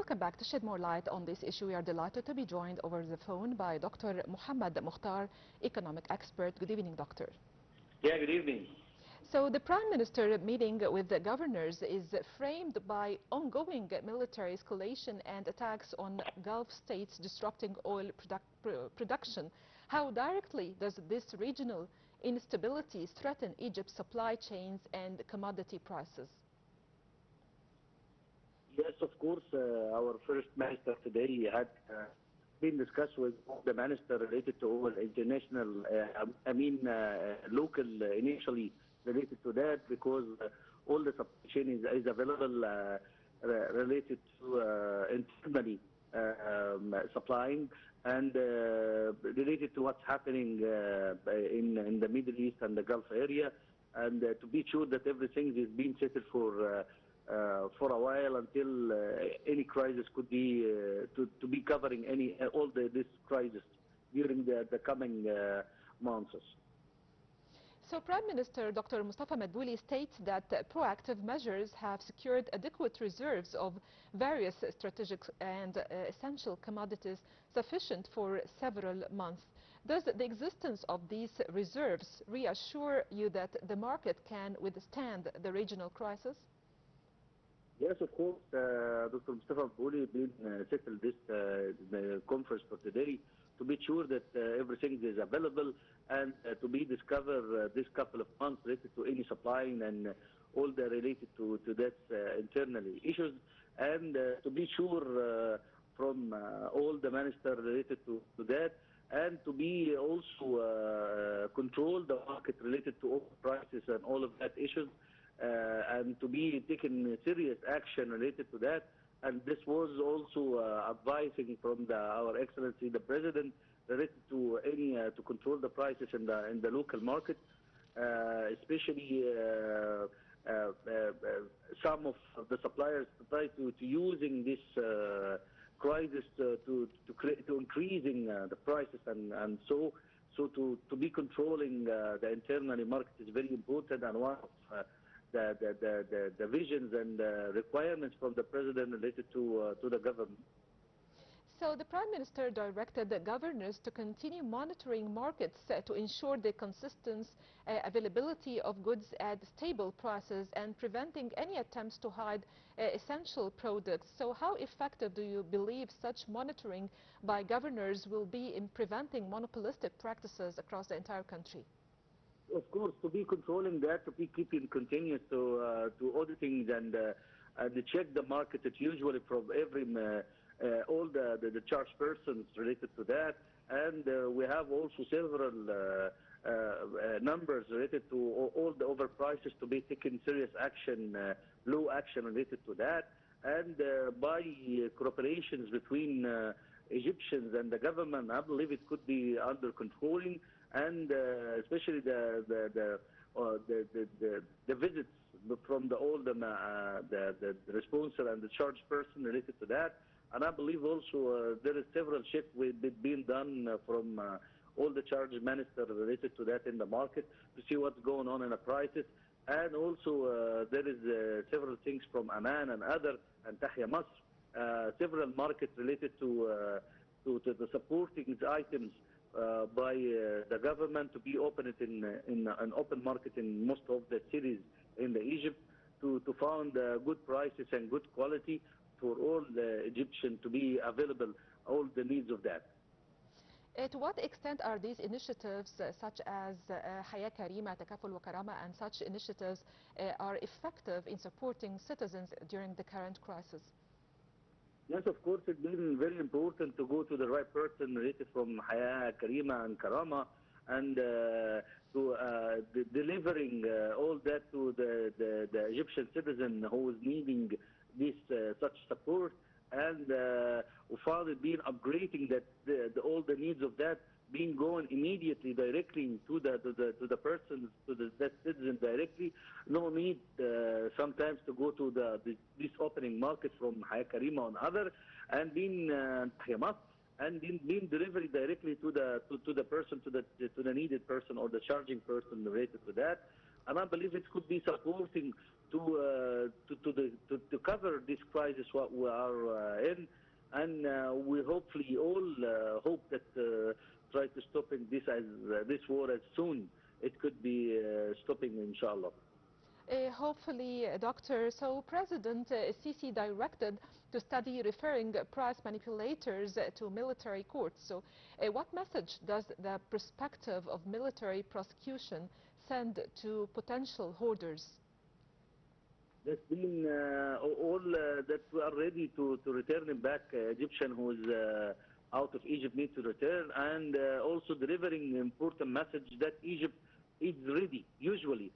welcome back. To shed more light on this issue, we are delighted to be joined over the phone by Dr. Mohamed Mokhtar, economic expert. Good evening, doctor. Yeah, good evening. So the Prime Minister meeting with the governors is framed by ongoing military escalation and attacks on Gulf states disrupting oil production. How directly does this regional instability threaten Egypt's supply chains and commodity prices? Yes, of course, our First Minister today had been discussed with the Minister related to all international, local initially related to that, because all the supply chain is available related to internally supplying and related to what's happening in the Middle East and the Gulf area, and to be sure that everything is being settled for a while until any crisis could be to be covering this crisis during the coming months. So Prime Minister Dr. Mustafa Madbouli states that proactive measures have secured adequate reserves of various strategic and essential commodities sufficient for several months. Does the existence of these reserves reassure you that the market can withstand the regional crisis? Yes, of course. Dr. Mustafa Madbouli been settled this the conference for today to be sure that everything is available and to be discovered this couple of months related to any supplying and all the related to that internally issues, and to be sure from all the ministers related to that, and to be also control the market related to oil prices and all of that issues, and to be taking serious action related to that. And this was also advising from our Excellency the President related to any to control the prices in the local market, especially some of the suppliers try to using this crisis to increasing the prices, and so to be controlling the internal market is very important, and one of the visions and requirements from the President related to the government. So the Prime Minister directed the governors to continue monitoring markets to ensure the consistent availability of goods at stable prices and preventing any attempts to hide essential products. So how effective do you believe such monitoring by governors will be in preventing monopolistic practices across the entire country? Of course, to be controlling that, to be keeping continuous to auditing and check the market. It's usually from every all the charge persons related to that, and we have also several numbers related to all the overprices to be taken serious action, low action related to that, and by cooperations between Egyptians and the government, I believe it could be under controlling, and especially the visits from all the responsible and the charge person related to that. And I believe also there is several checks being done from all the charge ministers related to that in the market to see what's going on in the prices. And also there is several things from Aman and other, and Tahya Masr, several markets related to the supporting items by the government to be opened in an open market in most of the cities in the Egypt to find good prices and good quality for all the Egyptians to be available, all the needs of that. To what extent are these initiatives such as Haya Karima, Takaful wa Karama, and such initiatives are effective in supporting citizens during the current crisis? Yes, of course, it's been very important to go to the right person related from Haya, Karima, and Karama, and to delivering all that to the Egyptian citizen who is needing this such support, and finally being upgrading that all the needs of that being going immediately directly to the persons, to that citizen directly. No need sometimes to go to this opening market from Haya Karima and other, and being and being delivered directly to the person, to the needed person or the charging person related to that. And I believe it could be supporting to cover this crisis what we are in, and we hopefully all hope that try to stopping this war as soon it could be stopping, inshallah. Hopefully, Doctor. So President Sisi directed to study referring price manipulators to military courts. So what message does the perspective of military prosecution send to potential hoarders? That's been all that we are ready to return him back. Egyptian who is out of Egypt need to return, and also delivering important message that Egypt is ready, usually,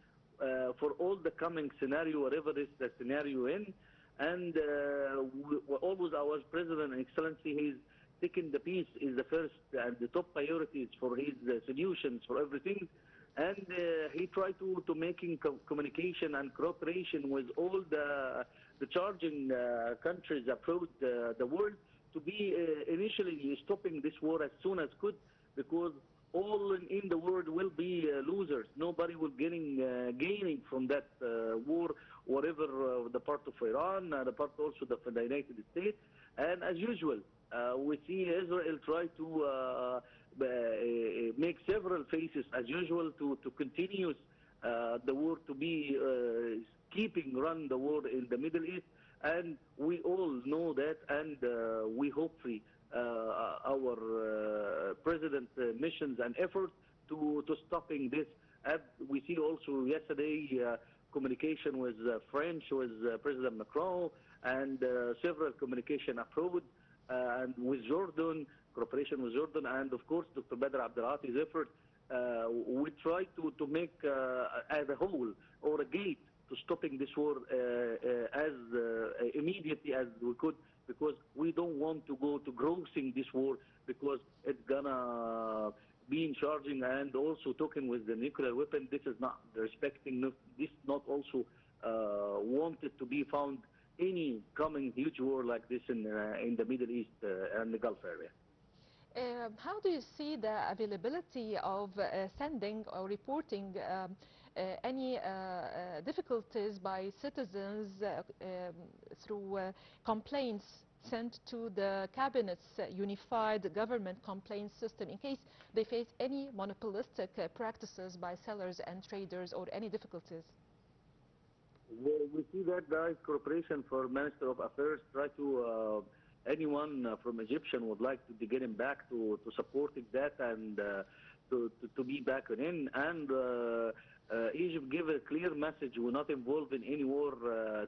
for all the coming scenario, whatever is the scenario in. And always our President and Excellency, he's taking the peace is the first and the top priorities for his solutions for everything. And he tried to making communication and cooperation with all the charging countries abroad the world to be initially stopping this war as soon as could, because all in the world will be losers. Nobody will gaining from that war, whatever the part of Iran, the part also of the United States. And as usual, we see Israel try to make several phases as usual to continue the war, to be keeping run the war in the Middle East. And we all know that, and we hopefully our president missions and efforts to stopping this. And we see also yesterday communication with French, with President Macron, and several communication abroad, and with Jordan, cooperation with Jordan, and of course Dr. Badr Abdelati's effort. We try to make as a whole or a gate to stopping this war as immediately as we could, because we don't want to go to grossing this war, because it's gonna be in charging and also talking with the nuclear weapon. This is not respecting, this not also wanted to be found any coming huge war like this in the Middle East and the Gulf area. How do you see the availability of sending or reporting any difficulties by citizens through complaints sent to the Cabinet's unified government complaint system in case they face any monopolistic practices by sellers and traders or any difficulties? We see that direct cooperation for Minister of Affairs try to anyone from Egyptian would like to get him back to supporting that and to be back in. And Egypt give a clear message: we're not involved in any war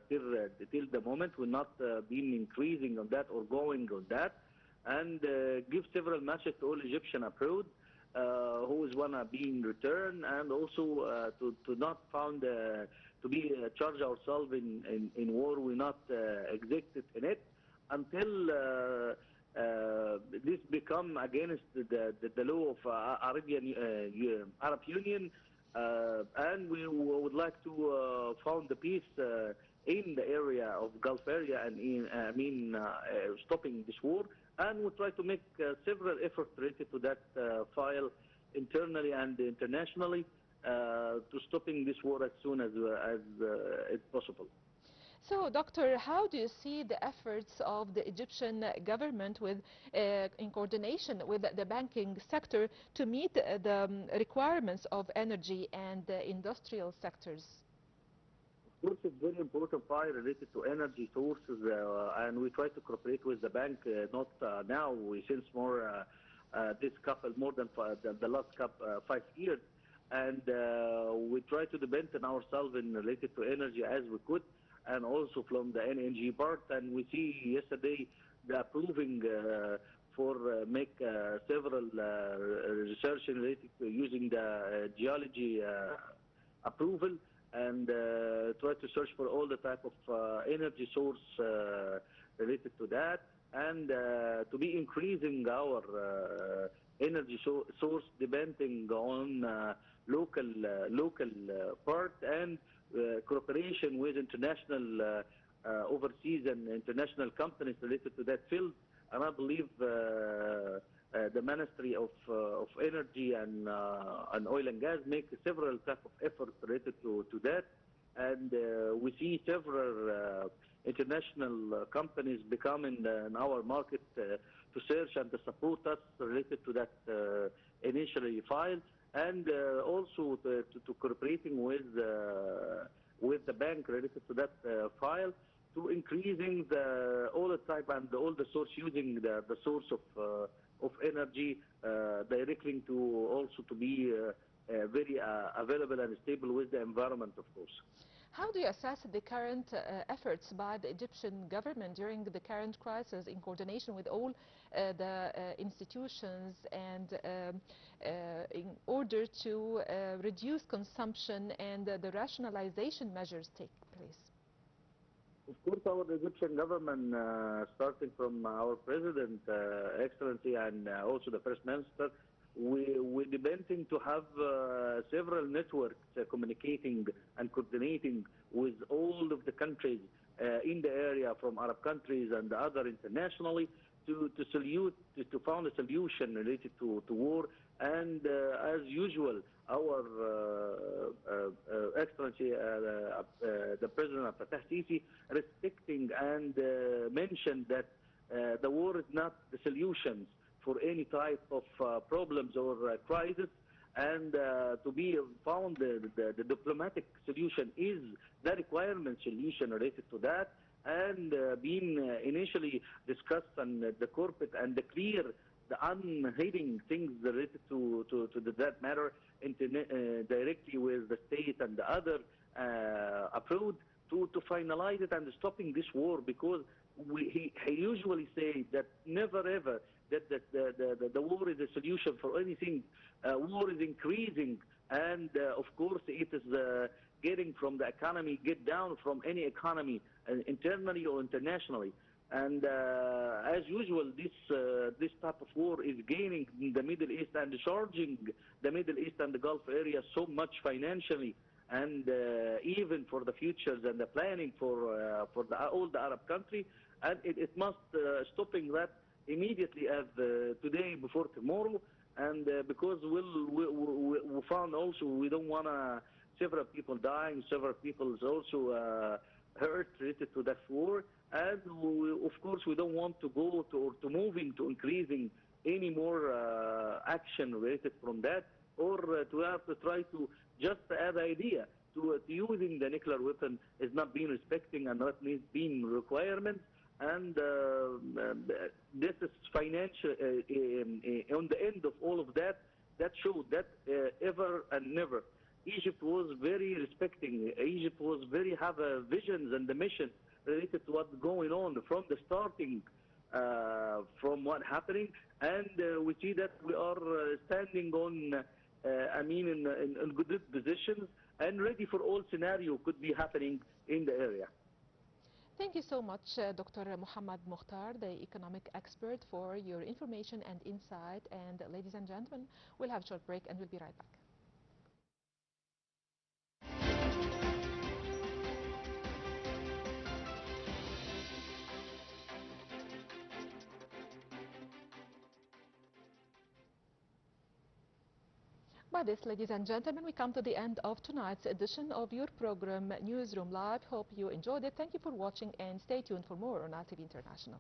till the moment. We're not been increasing on that or going on that. And give several messages to all Egyptian abroad who is wanna be in return, and also to not found to be charge ourselves in war. We're not executed in it until this become against the law of Arab Union, and we would like to found the peace in the area of Gulf area, and stopping this war. And we try to make several efforts related to that file internally and internationally to stopping this war as soon as it's possible. So, Doctor, how do you see the efforts of the Egyptian government in coordination with the banking sector to meet the requirements of energy and industrial sectors? Of course, it's very important file related to energy sources, and we try to cooperate with the bank. Not now, we since more this couple more than the last 5 years, and we try to depend on ourselves in related to energy as we could, and also from the LNG part. And we see yesterday the approving for make several research related to using the geology approval, and try to search for all the type of energy source related to that, and to be increasing our energy source depending on local part, and cooperation with international overseas and international companies related to that field. And I believe the Ministry of Energy and Oil and Gas make several type of efforts related to that. and we see several international companies becoming in our market to search and to support us related to that initially file, and also to cooperating with the bank related to that file, to increasing the all the type and all the source, using the source of energy directly to also to be very available and stable with the environment, of course. How do you assess the current efforts by the Egyptian government during the current crisis in coordination with all the institutions and in order to reduce consumption and the rationalization measures take place? Of course, our Egyptian government, starting from our President, Excellency, and also the First Minister, we're depending to have several networks communicating and coordinating with all of the countries in the area, from Arab countries and other internationally, to find a solution related to war. And as usual, our Excellency, the President of Fatah Sisi, respecting and mentioned that the war is not the solution for any type of problems or crisis, and to be found the diplomatic solution is the requirement solution related to that, and being initially discussed and the corporate and the clear the unhidden things related to that matter directly with the state and the other abroad to finalize it and stopping this war, because he usually say that never ever that the war is a solution for anything. War is increasing, and of course it is getting from the economy, get down from any economy, internally or internationally. And as usual, this type of war is gaining in the Middle East and charging the Middle East and the Gulf area so much financially, and even for the futures and the planning for all the Arab country. And it must stopping that immediately, as today before tomorrow. And because we found also we don't want several people dying, several people is also hurt related to that war. And of course we don't want to go to moving to increasing any more action related from that, or to have to try to just add idea to using the nuclear weapon is not being respecting and not being requirements. And this is financial on the end of all of that. That showed that ever and never Egypt was very respecting. Egypt was very have visions and the mission related to what's going on from the starting, from what happening. And we see that we are standing on, in good positions and ready for all scenario could be happening in the area. Thank you so much, Dr. Mohamed Mokhtar, the economic expert, for your information and insight. And ladies and gentlemen, we'll have a short break and we'll be right back. By this, ladies and gentlemen, we come to the end of tonight's edition of your program, Newsroom Live. Hope you enjoyed it. Thank you for watching and stay tuned for more on Nile TV International.